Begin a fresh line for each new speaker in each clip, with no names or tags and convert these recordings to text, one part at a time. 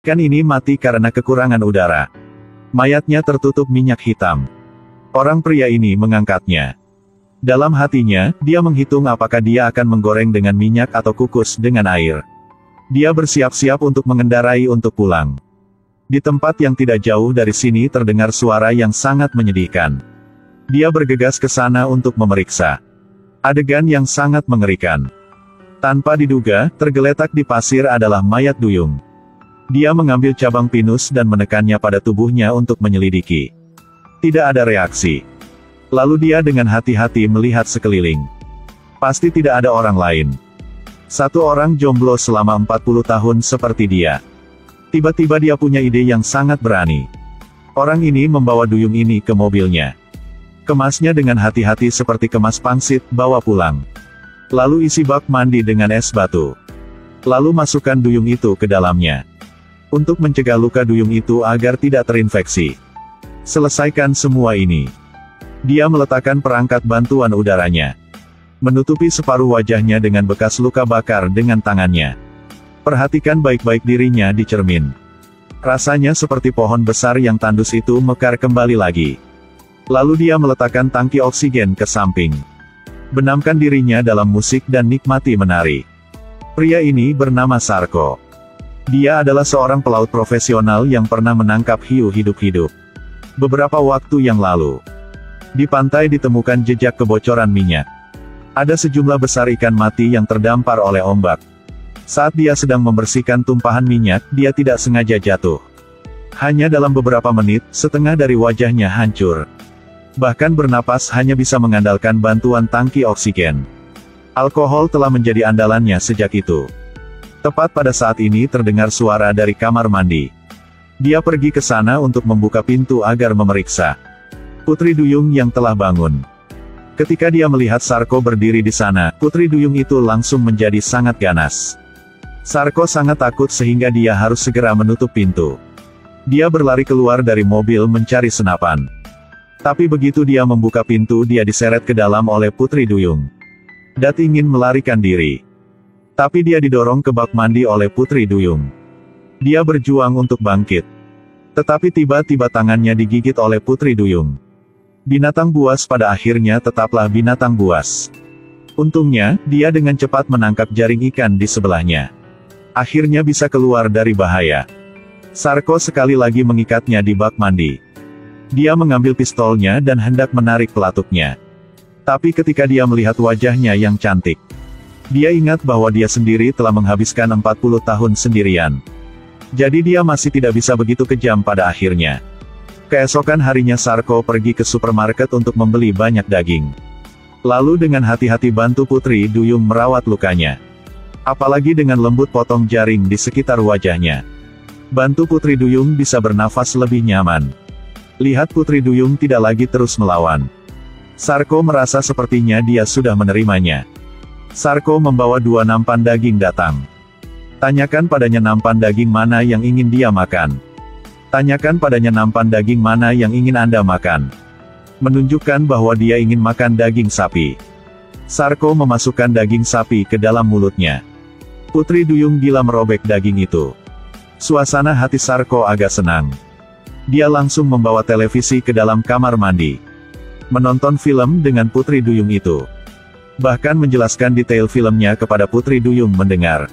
Ikan ini mati karena kekurangan udara. Mayatnya tertutup minyak hitam. Orang pria ini mengangkatnya. Dalam hatinya, dia menghitung apakah dia akan menggoreng dengan minyak atau kukus dengan air. Dia bersiap-siap untuk mengendarai untuk pulang. Di tempat yang tidak jauh dari sini terdengar suara yang sangat menyedihkan. Dia bergegas ke sana untuk memeriksa. Adegan yang sangat mengerikan. Tanpa diduga, tergeletak di pasir adalah mayat Duyung. Dia mengambil cabang pinus dan menekannya pada tubuhnya untuk menyelidiki. Tidak ada reaksi. Lalu dia dengan hati-hati melihat sekeliling. Pasti tidak ada orang lain. Satu orang jomblo selama 40 tahun seperti dia. Tiba-tiba dia punya ide yang sangat berani. Orang ini membawa Duyung ini ke mobilnya. Kemasnya dengan hati-hati seperti kemas pangsit, bawa pulang. Lalu isi bak mandi dengan es batu. Lalu masukkan Duyung itu ke dalamnya. Untuk mencegah luka Duyung itu agar tidak terinfeksi. Selesaikan semua ini. Dia meletakkan perangkat bantuan udaranya. Menutupi separuh wajahnya dengan bekas luka bakar dengan tangannya. Perhatikan baik-baik dirinya di cermin. Rasanya seperti pohon besar yang tandus itu mekar kembali lagi. Lalu dia meletakkan tangki oksigen ke samping. Benamkan dirinya dalam musik dan nikmati menari. Pria ini bernama Sarko. Dia adalah seorang pelaut profesional yang pernah menangkap hiu hidup-hidup. Beberapa waktu yang lalu, di pantai ditemukan jejak kebocoran minyak. Ada sejumlah besar ikan mati yang terdampar oleh ombak. Saat dia sedang membersihkan tumpahan minyak, dia tidak sengaja jatuh. Hanya dalam beberapa menit, setengah dari wajahnya hancur. Bahkan bernapas hanya bisa mengandalkan bantuan tangki oksigen. Alkohol telah menjadi andalannya sejak itu. Tepat pada saat ini terdengar suara dari kamar mandi. Dia pergi ke sana untuk membuka pintu agar memeriksa Putri Duyung yang telah bangun. Ketika dia melihat Sarko berdiri di sana, Putri Duyung itu langsung menjadi sangat ganas. Sarko sangat takut sehingga dia harus segera menutup pintu. Dia berlari keluar dari mobil mencari senapan. Tapi begitu dia membuka pintu, dia diseret ke dalam oleh Putri Duyung. Dat ingin melarikan diri. Tapi dia didorong ke bak mandi oleh Putri Duyung. Dia berjuang untuk bangkit. Tetapi tiba-tiba tangannya digigit oleh Putri Duyung. Binatang buas pada akhirnya tetaplah binatang buas. Untungnya, dia dengan cepat menangkap jaring ikan di sebelahnya. Akhirnya bisa keluar dari bahaya. Sarko sekali lagi mengikatnya di bak mandi. Dia mengambil pistolnya dan hendak menarik pelatuknya. Tapi ketika dia melihat wajahnya yang cantik, dia ingat bahwa dia sendiri telah menghabiskan 40 tahun sendirian. Jadi dia masih tidak bisa begitu kejam pada akhirnya. Keesokan harinya Sarko pergi ke supermarket untuk membeli banyak daging. Lalu dengan hati-hati bantu Putri Duyung merawat lukanya. Apalagi dengan lembut potong jaring di sekitar wajahnya. Bantu Putri Duyung bisa bernafas lebih nyaman. Lihat Putri Duyung tidak lagi terus melawan. Sarko merasa sepertinya dia sudah menerimanya. Sarko membawa 2 nampan daging datang. Tanyakan padanya nampan daging mana yang ingin dia makan. Tanyakan padanya nampan daging mana yang ingin Anda makan. Menunjukkan bahwa dia ingin makan daging sapi. Sarko memasukkan daging sapi ke dalam mulutnya. Putri Duyung gila merobek daging itu. Suasana hati Sarko agak senang. Dia langsung membawa televisi ke dalam kamar mandi. Menonton film dengan Putri Duyung itu. Bahkan menjelaskan detail filmnya kepada Putri Duyung mendengar.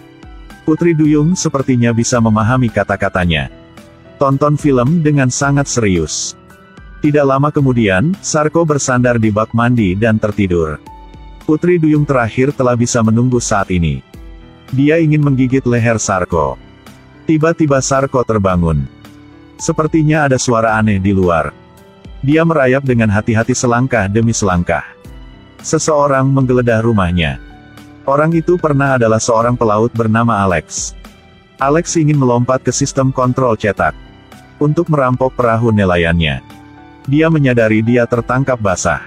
Putri Duyung sepertinya bisa memahami kata-katanya. Tonton film dengan sangat serius. Tidak lama kemudian, Sarko bersandar di bak mandi dan tertidur. Putri Duyung terakhir telah bisa menunggu saat ini. Dia ingin menggigit leher Sarko. Tiba-tiba Sarko terbangun. Sepertinya ada suara aneh di luar. Dia merayap dengan hati-hati selangkah demi selangkah. Seseorang menggeledah rumahnya. Orang itu pernah adalah seorang pelaut bernama Alex. Alex ingin melompat ke sistem kontrol cetak. Untuk merampok perahu nelayannya. Dia menyadari dia tertangkap basah.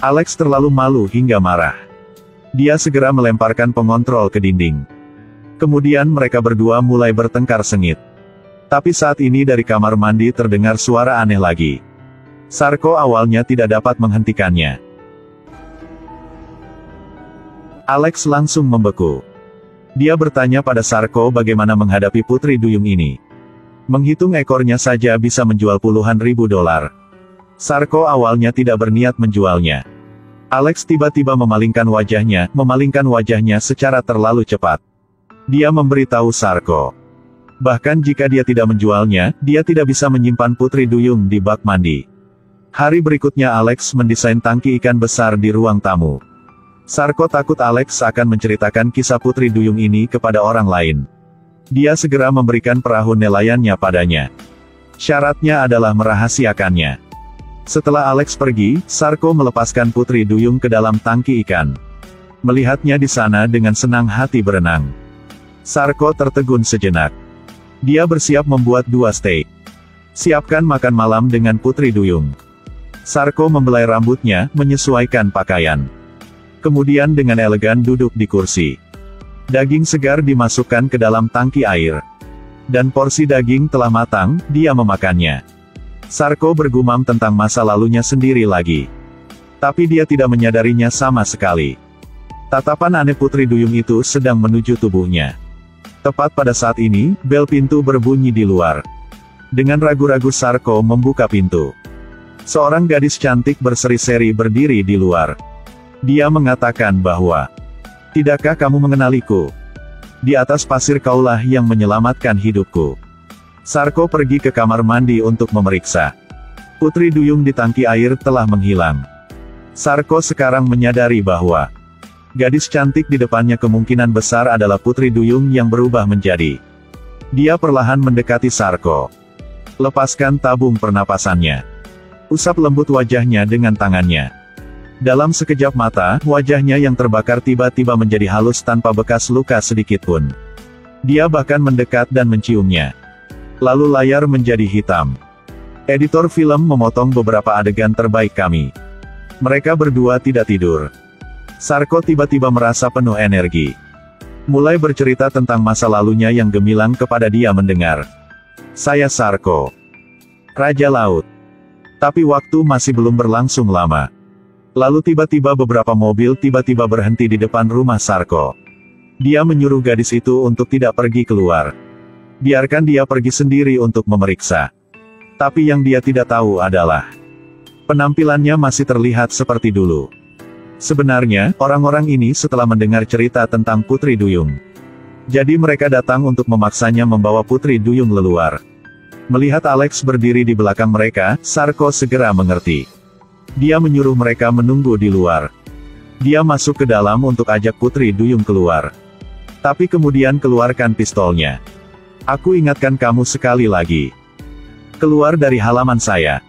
Alex terlalu malu hingga marah. Dia segera melemparkan pengontrol ke dinding. Kemudian mereka berdua mulai bertengkar sengit. Tapi saat ini dari kamar mandi terdengar suara aneh lagi. Sarko awalnya tidak dapat menghentikannya. Alex langsung membeku. Dia bertanya pada Sarko bagaimana menghadapi Putri Duyung ini. Menghitung ekornya saja bisa menjual puluhan ribu dolar. Sarko awalnya tidak berniat menjualnya. Alex tiba-tiba memalingkan wajahnya secara terlalu cepat. Dia memberitahu Sarko. Bahkan jika dia tidak menjualnya, dia tidak bisa menyimpan putri duyung di bak mandi. Hari berikutnya Alex mendesain tangki ikan besar di ruang tamu. Sarko takut Alex akan menceritakan kisah putri duyung ini kepada orang lain. Dia segera memberikan perahu nelayannya padanya. Syaratnya adalah merahasiakannya. Setelah Alex pergi, Sarko melepaskan putri duyung ke dalam tangki ikan. Melihatnya di sana dengan senang hati berenang. Sarko tertegun sejenak. Dia bersiap membuat 2 steak. Siapkan makan malam dengan putri duyung. Sarko membelai rambutnya, menyesuaikan pakaian. Kemudian dengan elegan duduk di kursi. Daging segar dimasukkan ke dalam tangki air. Dan porsi daging telah matang, dia memakannya. Sarko bergumam tentang masa lalunya sendiri lagi. Tapi dia tidak menyadarinya sama sekali. Tatapan aneh putri duyung itu sedang menuju tubuhnya. Tepat pada saat ini, bel pintu berbunyi di luar. Dengan ragu-ragu Sarko membuka pintu. Seorang gadis cantik berseri-seri berdiri di luar. Dia mengatakan bahwa, "Tidakkah kamu mengenaliku? Di atas pasir kaulah yang menyelamatkan hidupku." Sarko pergi ke kamar mandi untuk memeriksa. Putri duyung di tangki air telah menghilang. Sarko sekarang menyadari bahwa gadis cantik di depannya kemungkinan besar adalah putri duyung yang berubah menjadi. Dia perlahan mendekati Sarko. Lepaskan tabung pernapasannya. Usap lembut wajahnya dengan tangannya. Dalam sekejap mata, wajahnya yang terbakar tiba-tiba menjadi halus tanpa bekas luka sedikitpun. Dia bahkan mendekat dan menciumnya. Lalu layar menjadi hitam. Editor film memotong beberapa adegan terbaik kami. Mereka berdua tidak tidur. Sarko tiba-tiba merasa penuh energi. Mulai bercerita tentang masa lalunya yang gemilang kepada dia mendengar. "Saya Sarko, Raja Laut." Tapi waktu masih belum berlangsung lama. Lalu tiba-tiba beberapa mobil tiba-tiba berhenti di depan rumah Sarko. Dia menyuruh gadis itu untuk tidak pergi keluar. Biarkan dia pergi sendiri untuk memeriksa. Tapi yang dia tidak tahu adalah, penampilannya masih terlihat seperti dulu. Sebenarnya, orang-orang ini setelah mendengar cerita tentang putri duyung. Jadi mereka datang untuk memaksanya membawa putri duyung leluar. Melihat Alex berdiri di belakang mereka, Sarko segera mengerti. Dia menyuruh mereka menunggu di luar. Dia masuk ke dalam untuk ajak putri duyung keluar. Tapi kemudian keluarkan pistolnya. "Aku ingatkan kamu sekali lagi. Keluar dari halaman saya."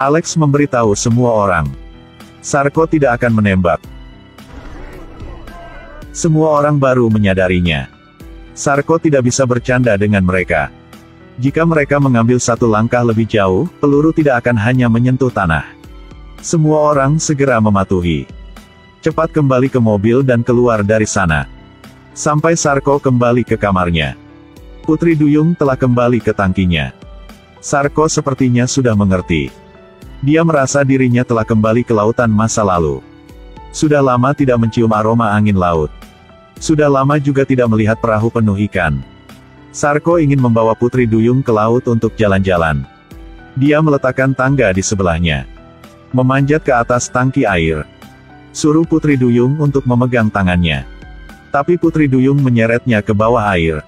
Alex memberitahu semua orang. Sarko tidak akan menembak. Semua orang baru menyadarinya. Sarko tidak bisa bercanda dengan mereka. Jika mereka mengambil satu langkah lebih jauh, peluru tidak akan hanya menyentuh tanah. Semua orang segera mematuhi. Cepat kembali ke mobil dan keluar dari sana. Sampai Sarko kembali ke kamarnya. Putri duyung telah kembali ke tangkinya. Sarko sepertinya sudah mengerti. Dia merasa dirinya telah kembali ke lautan masa lalu. Sudah lama tidak mencium aroma angin laut. Sudah lama juga tidak melihat perahu penuh ikan. Sarko ingin membawa putri duyung ke laut untuk jalan-jalan. Dia meletakkan tangga di sebelahnya. Memanjat ke atas tangki air. Suruh putri duyung untuk memegang tangannya. Tapi putri duyung menyeretnya ke bawah air.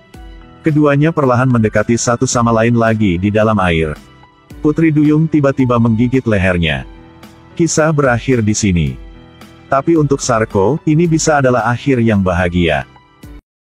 Keduanya perlahan mendekati satu sama lain lagi di dalam air. Putri duyung tiba-tiba menggigit lehernya. Kisah berakhir di sini. Tapi untuk Sarko, ini bisa adalah akhir yang bahagia.